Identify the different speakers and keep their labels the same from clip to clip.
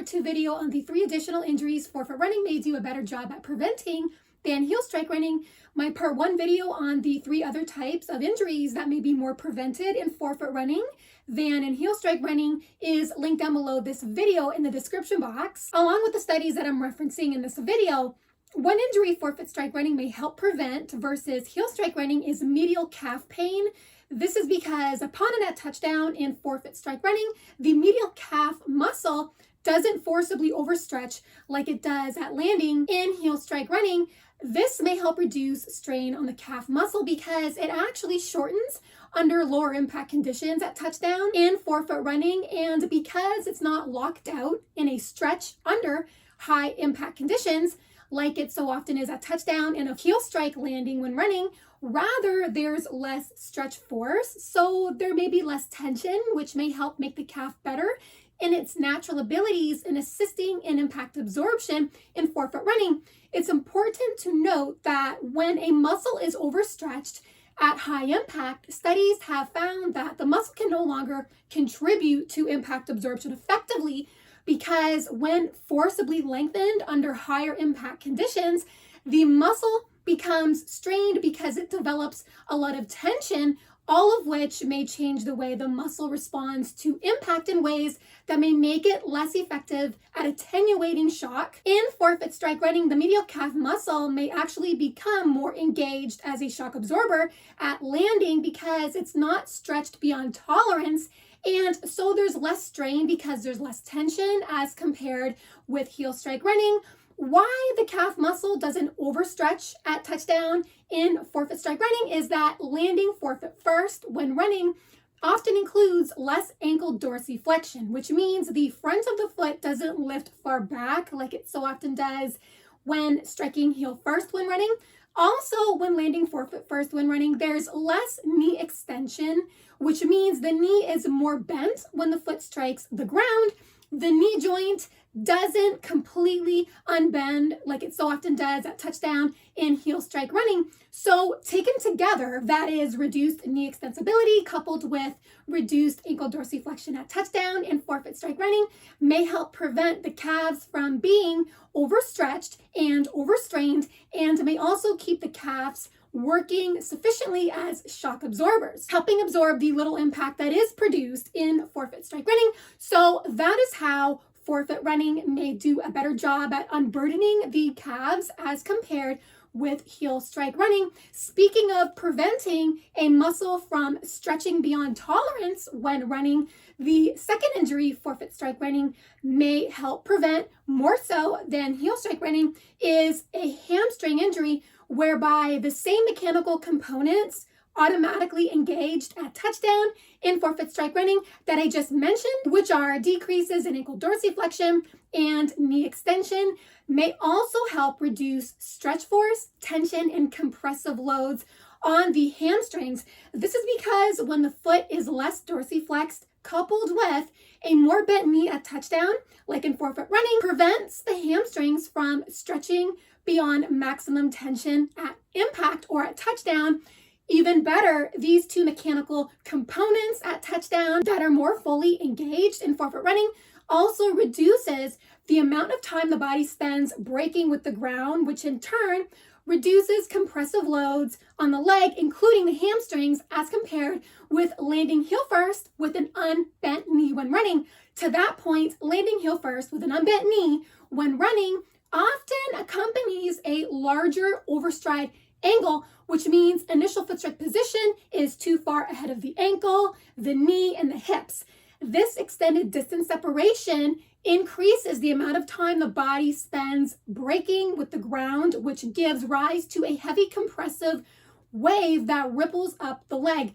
Speaker 1: Part 2 video on the 3 additional injuries forfeit running may do a better job at preventing than heel strike running. My Part 1 video on the 3 other types of injuries that may be more prevented in forfeit running than in heel strike running is linked down below this video in the description box. Along with the studies that I'm referencing in this video, one injury forfeit strike running may help prevent versus heel strike running is medial calf pain. This is because upon a net touchdown in forfeit strike running, the medial calf muscle doesn't forcibly overstretch like it does at landing in heel strike running. This may help reduce strain on the calf muscle because it actually shortens under lower impact conditions at touchdown in forfeit running, and because it's not locked out in a stretch under high impact conditions like it so often is at touchdown in a heel strike landing when running, rather there's less stretch force, so there may be less tension, which may help make the calf better in its natural abilities in assisting in impact absorption in forfeit running. It's important to note that when a muscle is overstretched at high impact, studies have found that the muscle can no longer contribute to impact absorption effectively, because when forcibly lengthened under higher impact conditions, the muscle becomes strained because it develops a lot of tension, all of which may change the way the muscle responds to impact in ways that may make it less effective at attenuating shock. In forfeit strike running, the medial calf muscle may actually become more engaged as a shock absorber at landing because it's not stretched beyond tolerance, and so there's less strain because there's less tension as compared with heel strike running. Why the calf muscle doesn't overstretch at touchdown in forfeit strike running is that landing forfeit first when running often includes less ankle dorsiflexion, which means the front of the foot doesn't lift far back like it so often does when striking heel first when running. Also, when landing forfeit first when running, there's less knee extension, which means the knee is more bent when the foot strikes the ground. The knee joint doesn't completely unbend like it so often does at touchdown in heel strike running. So taken together, that is reduced knee extensibility coupled with reduced ankle dorsiflexion at touchdown in forfeit strike running may help prevent the calves from being overstretched and overstrained, and may also keep the calves working sufficiently as shock absorbers, helping absorb the little impact that is produced in forfeit strike running. So that is how forfeit running may do a better job at unburdening the calves as compared with heel strike running. Speaking of preventing a muscle from stretching beyond tolerance when running, the second injury forfeit strike running may help prevent more so than heel strike running is a hamstring injury, whereby the same mechanical components automatically engaged at touchdown in forfeit strike running that I just mentioned, which are decreases in ankle dorsiflexion and knee extension, may also help reduce stretch force, tension, and compressive loads on the hamstrings. This is because when the foot is less dorsiflexed, coupled with a more bent knee at touchdown, like in forfeit running, prevents the hamstrings from stretching beyond maximum tension at impact or at touchdown. Even better, these two mechanical components at touchdown that are more fully engaged in forfeit running also reduces the amount of time the body spends breaking with the ground, which in turn reduces compressive loads on the leg, including the hamstrings, as compared with landing heel first with an unbent knee when running. To that point, landing heel first with an unbent knee when running often accompanies a larger overstride angle, which means initial foot strike position is too far ahead of the ankle, the knee, and the hips. This extended distance separation increases the amount of time the body spends breaking with the ground, which gives rise to a heavy compressive wave that ripples up the leg.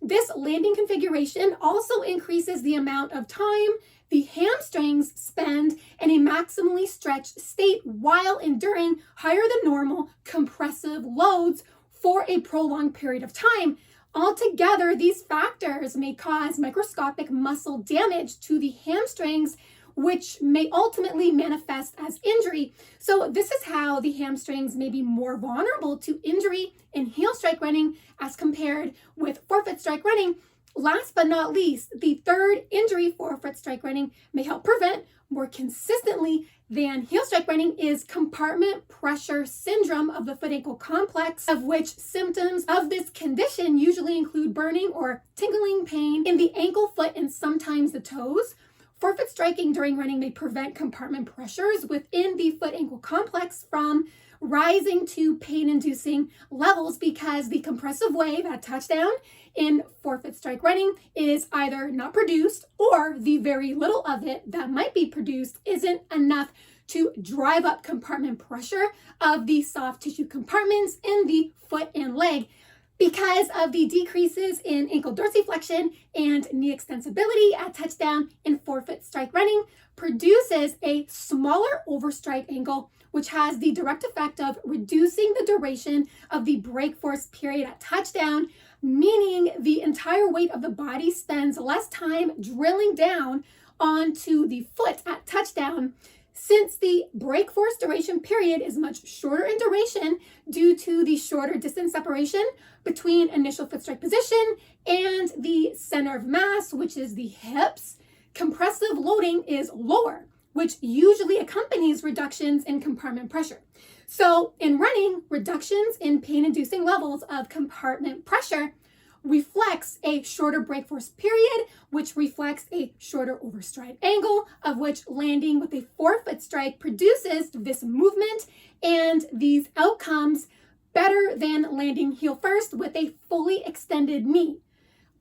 Speaker 1: This landing configuration also increases the amount of time the hamstrings spend in a maximally stretched state while enduring higher than normal compressive loads for a prolonged period of time. Altogether, these factors may cause microscopic muscle damage to the hamstrings, which may ultimately manifest as injury. So this is how the hamstrings may be more vulnerable to injury in heel strike running as compared with forfeit strike running. Last but not least, the third injury forfeit strike running may help prevent more more consistently than heel strike running is compartment pressure syndrome of the foot ankle complex, of which symptoms of this condition usually include burning or tingling pain in the ankle, foot, and sometimes the toes. Forefoot striking during running may prevent compartment pressures within the foot ankle complex from rising to pain-inducing levels because the compressive wave at touchdown in forefoot strike running is either not produced or the very little of it that might be produced isn't enough to drive up compartment pressure of the soft tissue compartments in the foot and leg. Because of the decreases in ankle dorsiflexion and knee extensibility at touchdown in forefoot strike running produces a smaller overstride angle, which has the direct effect of reducing the duration of the break force period at touchdown, meaning the entire weight of the body spends less time drilling down onto the foot at touchdown. Since the break force duration period is much shorter in duration due to the shorter distance separation between initial foot strike position and the center of mass, which is the hips, compressive loading is lower, which usually accompanies reductions in compartment pressure. So in running, reductions in pain-inducing levels of compartment pressure reflects a shorter break force period, which reflects a shorter overstride angle, of which landing with a forefoot strike produces this movement and these outcomes better than landing heel first with a fully extended knee.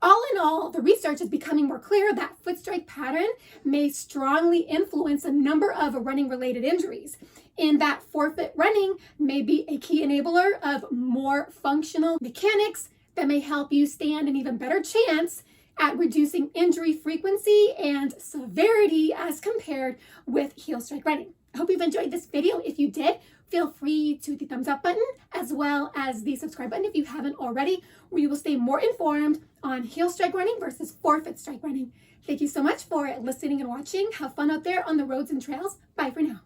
Speaker 1: All in all, the research is becoming more clear that foot strike pattern may strongly influence a number of running-related injuries, in that forefoot running may be a key enabler of more functional mechanics that may help you stand an even better chance at reducing injury frequency and severity as compared with heel strike running. I hope you've enjoyed this video. If you did, feel free to hit the thumbs up button as well as the subscribe button if you haven't already, where you will stay more informed on heel strike running versus forefoot strike running. Thank you so much for listening and watching. Have fun out there on the roads and trails. Bye for now.